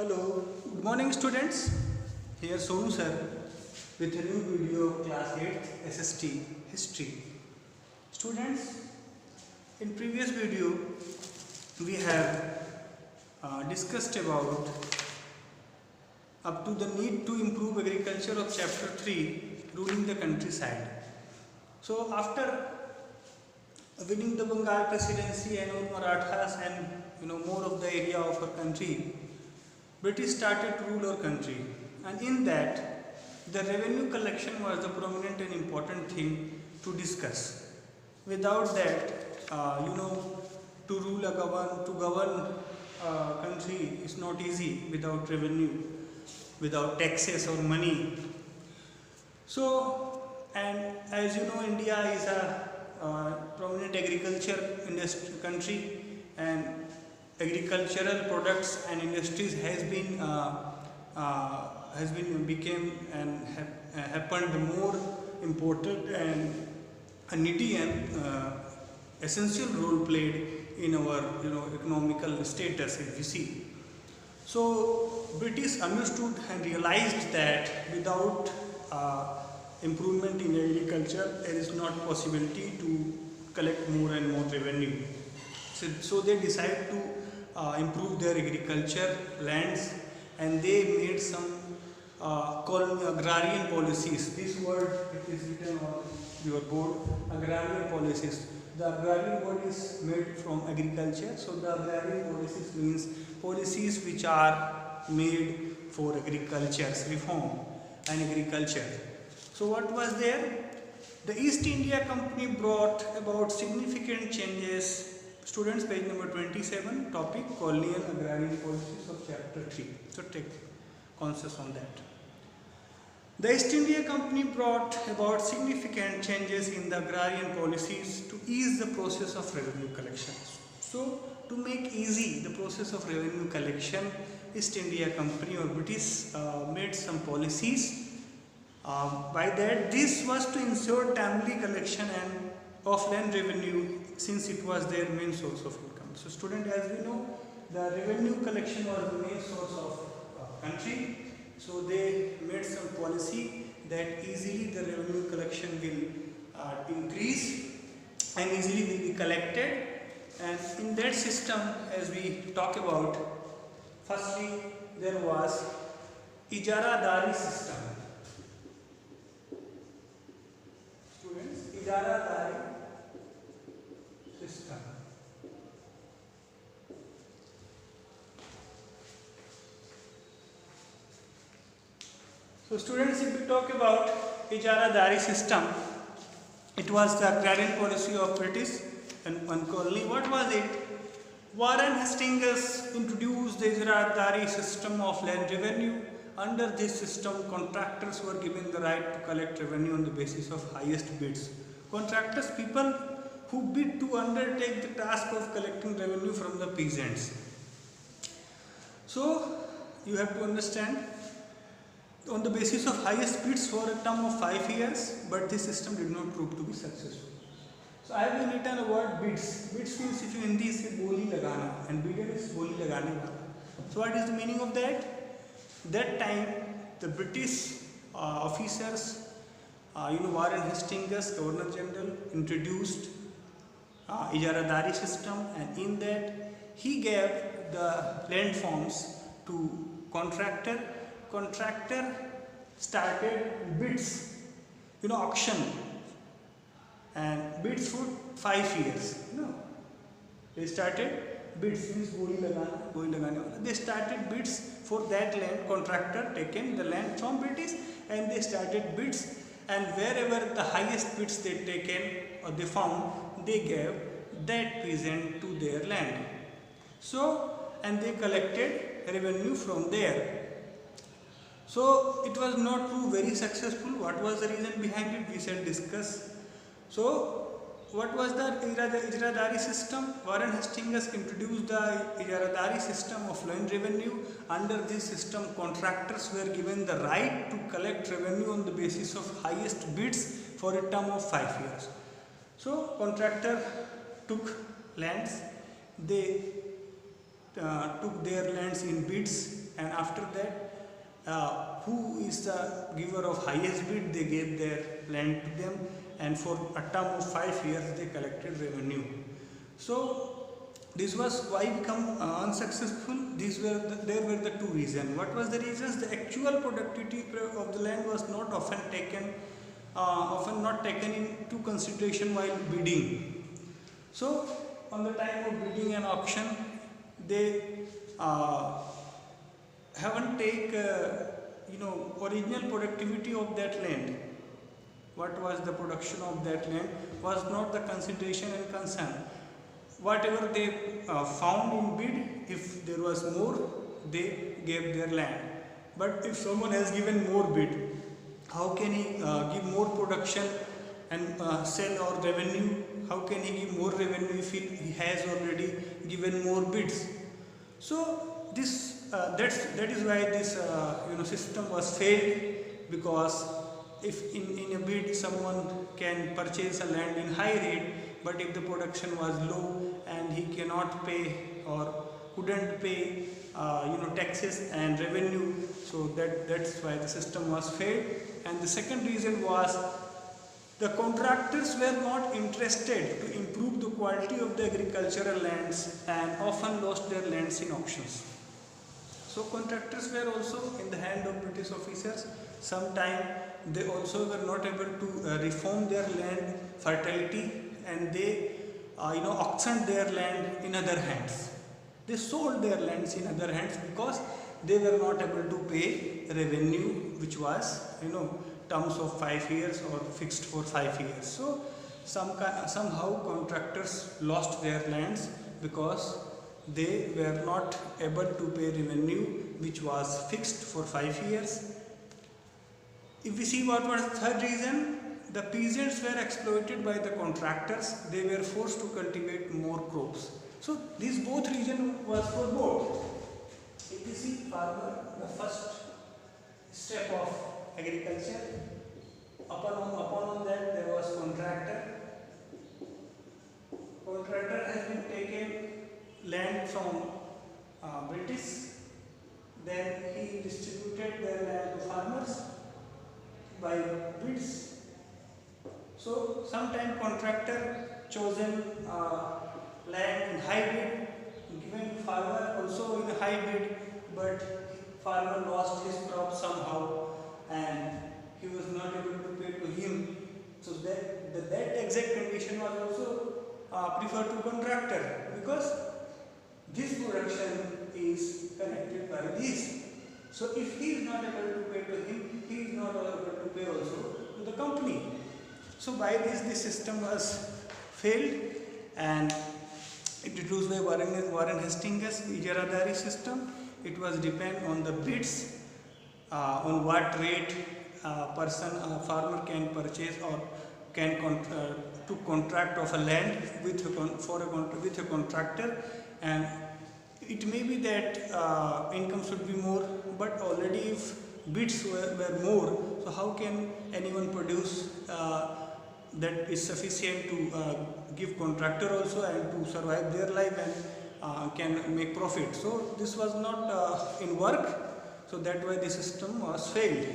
Hello, good morning students. Here Sonu sir with a new video of class 8 SST history. Students, in previous video we have discussed about up to the need to improve agriculture of chapter 3 ruling the countryside. So after winning the Bengal presidency and all Marathas and more of the area of our country, British started to rule our country, and in that the revenue collection was the prominent and important thing to discuss. Without that, to rule to govern a country is not easy without revenue, without taxes or money. So, and as you know, India is a prominent agriculture industry country, and agricultural products and industries has been became and happened more important and a needy and essential role played in our economical status, if you see. So British understood and realized that without improvement in agriculture there is not possibility to collect more and more revenue. So they decided to improve their agriculture lands, and they made some agrarian policies. This word it is written on your board, agrarian policies. The agrarian word is made from agriculture, so the agrarian policies means policies which are made for agriculture's reform and agriculture. So what was there? The East India Company brought about significant changes. Students, page number 27, topic colonial agrarian policies of chapter 3. So take conscious on that. The East India Company brought about significant changes in the agrarian policies to ease the process of revenue collection. So to make easy the process of revenue collection, East India Company or British made some policies. By that, this was to ensure timely collection and of land revenue, since it was their main source of income. So student, as we know, the revenue collection was the main source of country. So they made some policy that easily the revenue collection will increase and easily will be collected. And in that system, as we talk about, firstly there was Ijaradari system. Students, Ijaradari system. So students, if we talk about Ijaradari system, it was the agrarian policy of British and one colony. What was it? Warren Hastings introduced the Ijaradari system of land revenue. Under this system, contractors were given the right to collect revenue on the basis of highest bids. Contractors, people who bid to undertake the task of collecting revenue from the peasants. So you have to understand, on the basis of highest bids for a term of 5 years, but this system did not prove to be successful. So I have written a word bids. Bids means, if you Hindi say boli lagana, and bidder is boli lagane wala. So what is the meaning of that? That time the British officers, Warren Hastings, Governor General, introduced Ijaradari system, and in that he gave the land forms to contractor. Contractor started bids, auction, and bids for 5 years. They started bids, means boli lagane wala. They started bids for that land. Contractor taken the land from British and they started bids, and wherever the highest bids they taken or they found, they gave that peasant to their land. So, and they collected revenue from there. So it was not proved very successful. What was the reason behind it? We shall discuss. So what was the Ijaradari system? Warren Hastings introduced the Ijaradari system of land revenue. Under this system, contractors were given the right to collect revenue on the basis of highest bids for a term of 5 years. So contractor took lands, they took their lands in bids, and after that who is the giver of highest bid, they gave their land to them, and for a term of 5 years they collected revenue. So this was why become unsuccessful. There were the two reasons. What was the reasons? The actual productivity of the land was not often not taken into consideration while bidding. So on the time of bidding and auction, they haven't take original productivity of that land. What was the production of that land was not the consideration and concern. Whatever they found in bid, if there was more, they gave their land. But if someone has given more bid, how can he give more production and sell or revenue? How can he give more revenue if he has already given more bids? So this that is why this system was failed, because if in a bid someone can purchase a land in high rate, but if the production was low and he cannot pay or couldn't pay taxes and revenue, so that's why the system was failed. And the second reason was the contractors were not interested to improve the quality of the agricultural lands and often lost their lands in auctions. So contractors were also in the hand of British officers. Sometimes they also were not able to reform their land fertility, and they auctioned their land in other hands. They sold their lands in other hands because they were not able to pay revenue, which was terms of 5 years or fixed for 5 years. So somehow contractors lost their lands because they were not able to pay revenue which was fixed for 5 years. If we see what was the third reason, the peasants were exploited by the contractors. They were forced to cultivate more crops. So these both reasons was for both. If we see farmer, the first step of agriculture, upon that there was contractor. Contractor has been taken land from British, then he distributed their land to farmers by bids. So sometime contractor chosen land in high bid, given farmer also in a high bid, but farmer lost his crop somehow and he was not able to pay to him. So that exact condition was also preferred to contractor, because this production is connected by this. So if he is not able to pay to him, he is not able to pay also to the company. So by this system was failed, and it introduced by Warren Hastings Ijaradari system. It was depend on the bids, on what rate farmer can purchase or can to contract of a land with a contractor, and it may be that income should be more, but already if bids were more, so how can anyone produce that is sufficient to give contractor also and to survive their life and can make profit. So this was not in work, so that why the system was failed.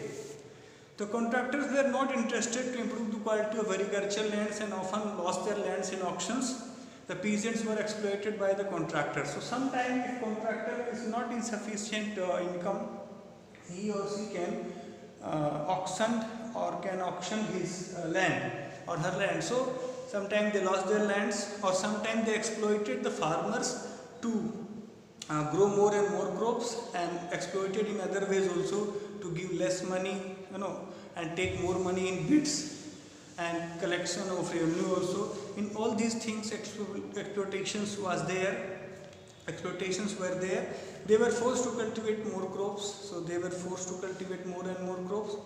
The contractors were not interested to improve the quality of agricultural lands and often lost their lands in auctions. The peasants were exploited by the contractors. So sometimes if contractor is not in sufficient income, he or she can auction or can auction his land or her land. So sometimes they lost their lands, or sometimes they exploited the farmers to grow more and more crops, and exploited in other ways also to give less money, and take more money in bids and collection of revenue also. In all these things, exploitations were there. They were forced to cultivate more crops, so they were forced to cultivate more and more crops.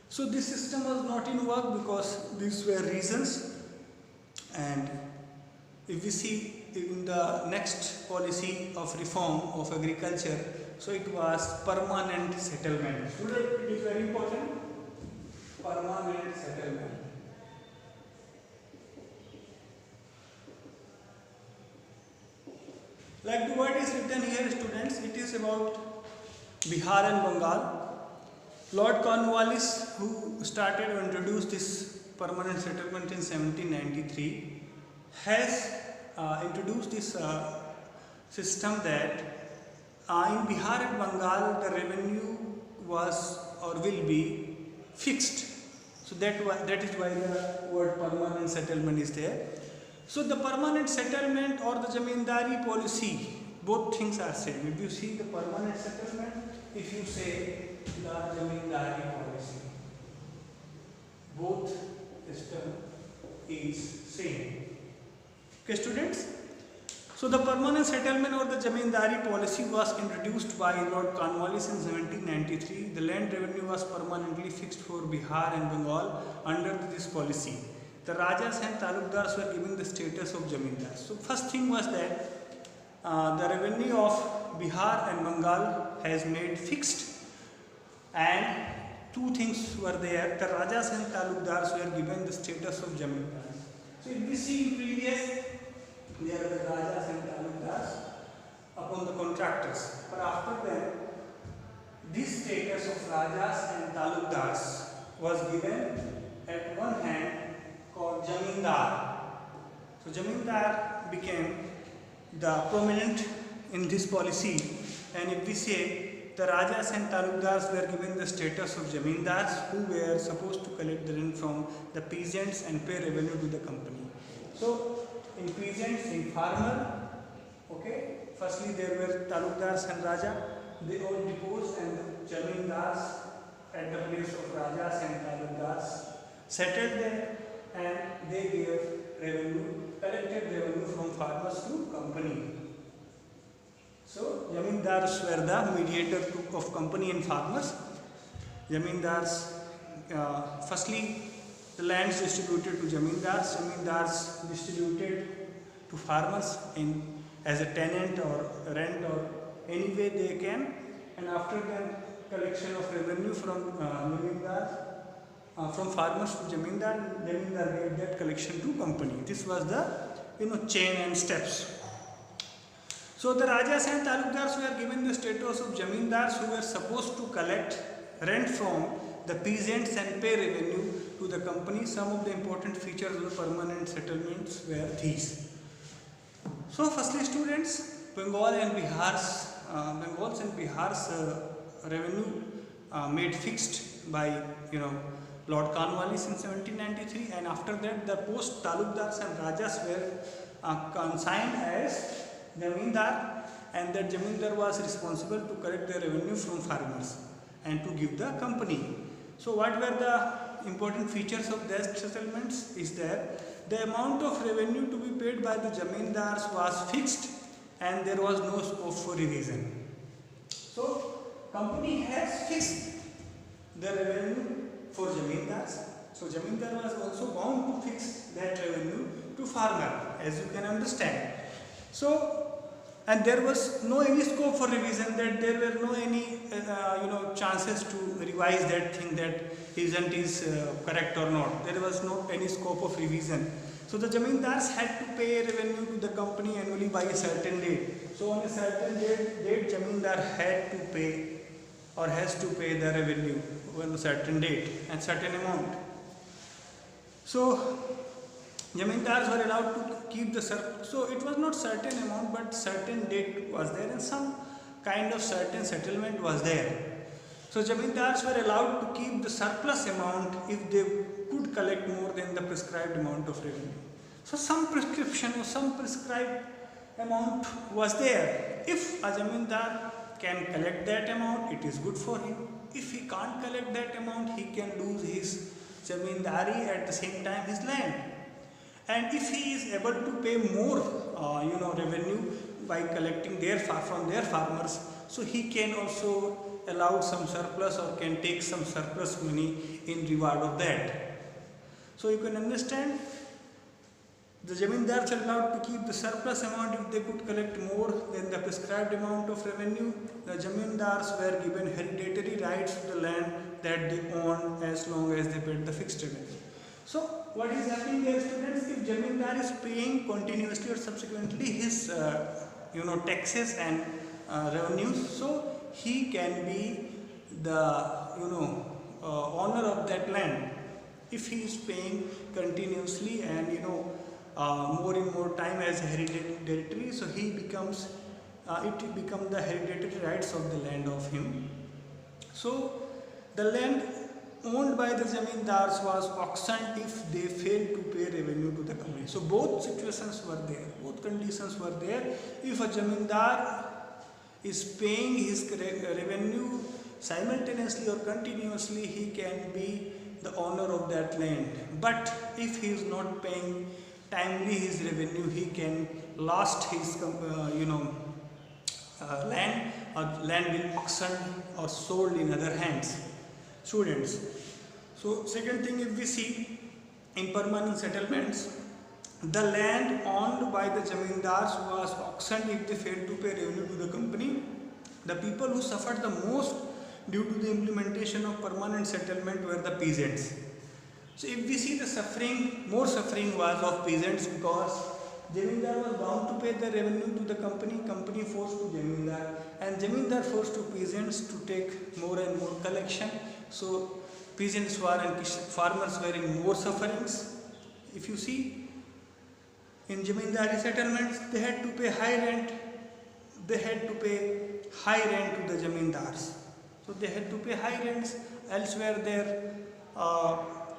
So this system was not in work because these were reasons. And if we see in the next policy of reform of agriculture, so it was permanent settlement. It is very important. Permanent settlement. Like the word is written here, students, it is about Bihar and Bengal. Lord Cornwallis, who started to introduce this permanent settlement in 1793, has introduced this system that in Bihar and Bengal the revenue was or will be fixed. So that is why the word permanent settlement is there. So the permanent settlement or the Jamindari policy, both things are same. If you see the permanent settlement, if you say the Jamindari policy, both system is same. Okay, students. So the permanent settlement or the Jamindari policy was introduced by Lord Cornwallis in 1793. The land revenue was permanently fixed for Bihar and Bengal under this policy. The Rajas and Talukdars were given the status of Jamindars. So first thing was that the revenue of Bihar and Bengal has made fixed, and two things were there. The Rajas and Talukdars were given the status of Jamindars. So if we see in previous, there are the Rajas and Talukdars upon the contractors. But after that, this status of Rajas and Talukdars was given at one hand called Jamindar. So Jamindar became the prominent in this policy, and if we say the Rajas and Talukdars were given the status of Jamindars who were supposed to collect the rent from the peasants and pay revenue to the company. So in peasants, in farmer, okay, firstly there were Talukdars and Raja, they all deposed, and the Jamindars at the place of Rajas and Talukdars settled there, and they gave revenue, collected revenue from farmers to company. So Jamindars were the mediator of company and farmers. Jamindars, firstly the lands distributed to Jamindars, Jamindars distributed to farmers in as a tenant or rent or any way they can, and after the collection of revenue from Jamindars, from farmers to Jamindar, Jamindar gave that collection to company. This was the chain and steps. So the Rajas and Talukdars were given the status of Jamindars who were supposed to collect rent from the peasants and pay revenue to the company. Some of the important features of the permanent settlements were these. So firstly, students, Bengal's and Bihar's revenue made fixed by Lord Cornwallis in 1793, and after that the post Talukdars and Rajas were consigned as Jamindar, and that Jamindar was responsible to collect the revenue from farmers and to give the company. So what were the important features of these settlements is that the amount of revenue to be paid by the Jamindars was fixed and there was no scope for revision. So company has fixed the revenue for Jamindars. So Jamindar was also bound to fix that revenue to farmer, as you can understand. So, and there was no any scope for revision, that there were no any chances to revise that thing, that isn't correct or not. There was no any scope of revision. So the Jamindars had to pay revenue to the company annually by a certain date. So on a certain date Jamindar had to pay or has to pay the revenue on a certain date and certain amount. So Jamindars were allowed to keep the surplus. So it was not certain amount, but certain date was there and some kind of certain settlement was there. So Jamindars were allowed to keep the surplus amount if they could collect more than the prescribed amount of revenue. So some prescription or some prescribed amount was there. If a Jamindar can collect that amount, it is good for him. If he can't collect that amount, he can lose his Jamindari, at the same time his land. And if he is able to pay more revenue by collecting from their farmers, so he can also allow some surplus or can take some surplus money in reward of that. So you can understand, the Jamindars are allowed to keep the surplus amount if they could collect more than the prescribed amount of revenue. The Jamindars were given hereditary rights to the land that they owned as long as they paid the fixed revenue. So what is happening there, students? If Jamindar is paying continuously or subsequently his taxes and revenues, so he can be the owner of that land if he is paying continuously and more and more time as hereditary. So he becomes it become the hereditary rights of the land of him. So the land owned by the zamindars was auctioned if they failed to pay revenue to the company. So both situations were there, both conditions were there. If a zamindar is paying his revenue simultaneously or continuously, he can be the owner of that land. But if he is not paying timely his revenue, he can lost his land, or land will auctioned or sold in other hands. Students, so second thing, if we see in permanent settlements, the land owned by the zamindars was auctioned if they failed to pay revenue to the company. The people who suffered the most due to the implementation of permanent settlement were the peasants. So if we see the suffering, more suffering was of peasants, because Jamindar was bound to pay the revenue to the company, company forced to Jamindar, and Jamindar forced to peasants to take more and more collection. So peasants were and farmers were in more sufferings. If you see, in Jamindari settlements, they had to pay high rent. They had to pay high rent to the Jamindars. So they had to pay high rents. Elsewhere, their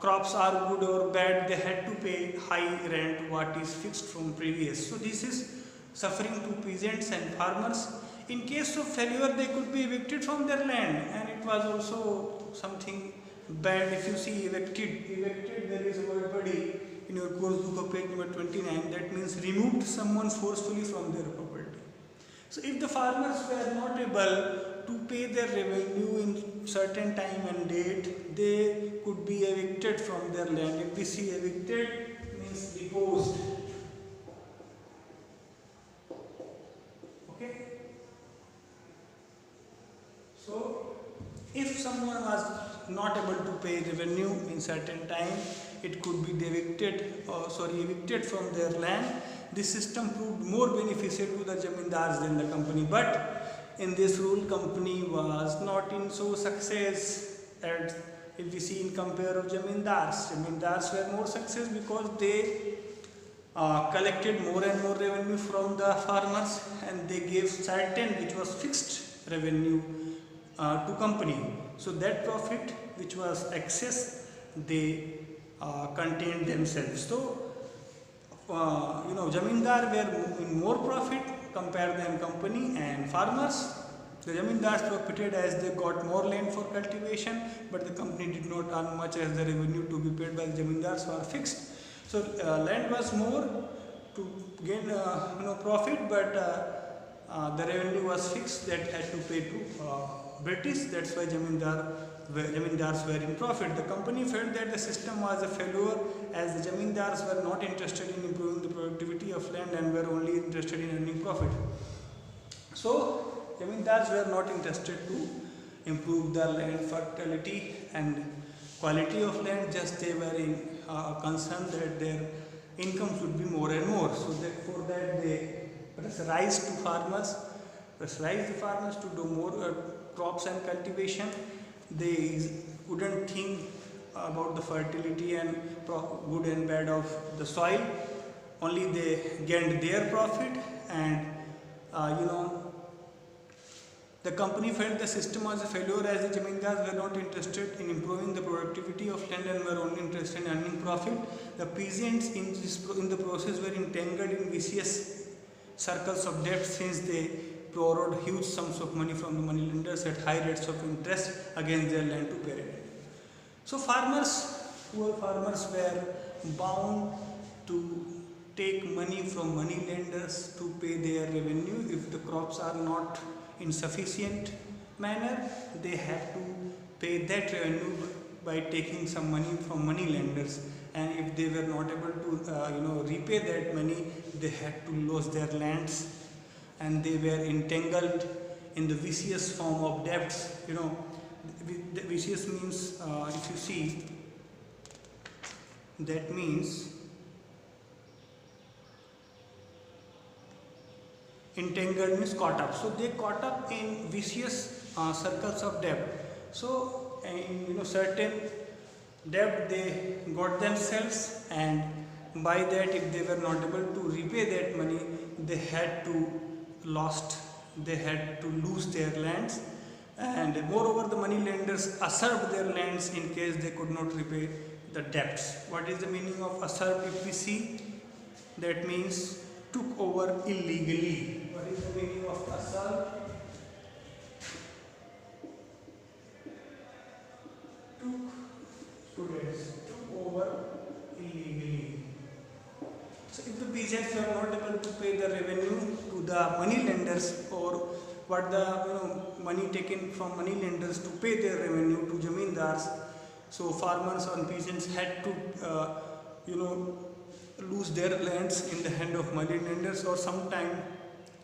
crops are good or bad, they had to pay high rent what is fixed from previous. So this is suffering to peasants and farmers. In case of failure, they could be evicted from their land, and it was also something bad. If you see evicted, there is a word body in your course book of page number 29, that means removed someone forcefully from their property. So if the farmers were not able to pay their revenue in certain time and date, they could be evicted from their land. If we see evicted, means deposed. Okay. So if someone was not able to pay revenue in certain time, it could be evicted from their land. This system proved more beneficial to the zamindars than the company. But in this rule, company was not in so success as if we see in compare of zamindars. Zamindars were more success because they collected more and more revenue from the farmers, and they gave certain, which was fixed revenue to company. So that profit which was excess, they contained themselves. So zamindar were in more profit compared than company, and farmers, the zamindars profited as they got more land for cultivation, but the company did not earn much as the revenue to be paid by the zamindars were fixed. So land was more to gain profit, but the revenue was fixed that had to pay to British. That's why zamindars were in profit. The company felt that the system was a failure, as the zamindars were not interested in improving the productivity of land and were only interested in earning profit. So zamindars were not interested to improve the land fertility and quality of land, just they were in concerned that their income should be more and more. So for that they pressurized the farmers to do more crops and cultivation. They couldn't think about the fertility and good and bad of the soil. Only they gained their profit, and the company felt the system was a failure, as the zamindars were not interested in improving the productivity of land and were only interested in earning profit. The peasants in the process were entangled in vicious circles of debt, since they borrowed huge sums of money from the moneylenders at high rates of interest against their land to pay rent. So poor farmers were bound to take money from moneylenders to pay their revenue. If the crops are not in sufficient manner, they have to pay that revenue by taking some money from moneylenders, and if they were not able to repay that money, they had to lose their lands, and they were entangled in the vicious form of debts. The vicious means, if you see, that means entangled means caught up. So they caught up in vicious circles of debt. So in certain debt they got themselves, and by that if they were not able to repay that money, they had to lose their lands, and moreover the money lenders usurped their lands in case they could not repay the debts. What is the meaning of usurp? If we see, that means took over illegally. What is the meaning of usurp? Took over illegally. So if the peasants were not able to pay the revenue to the money lenders, or what the money taken from money lenders to pay their revenue to zamindars, so farmers and peasants had to lose their lands in the hand of money lenders, or sometime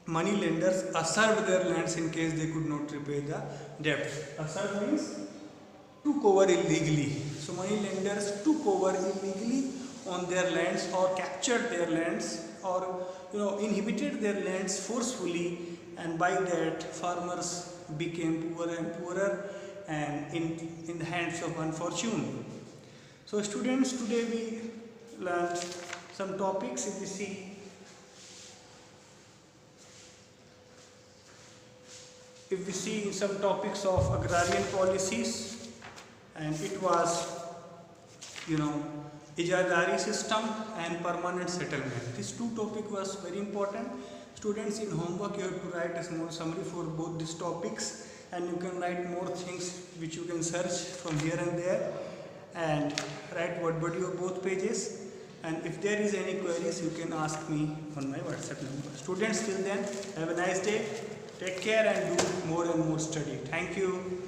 money lenders usurped their lands in case they could not repay the debt. Usurp means took over illegally. So money lenders took over illegally on their lands, or captured their lands, or inhibited their lands forcefully, and by that farmers became poorer and poorer and in the hands of unfortunate. So students, today we learned some topics. If we see some topics of agrarian policies, and it was ijadari system and permanent settlement. These two topics was very important. Students, in homework you have to write a small summary for both these topics, and you can write more things which you can search from here and there, and write word body of both pages. And if there is any queries, you can ask me on my WhatsApp number. Students, till then, have a nice day. Take care and do more and more study. Thank you.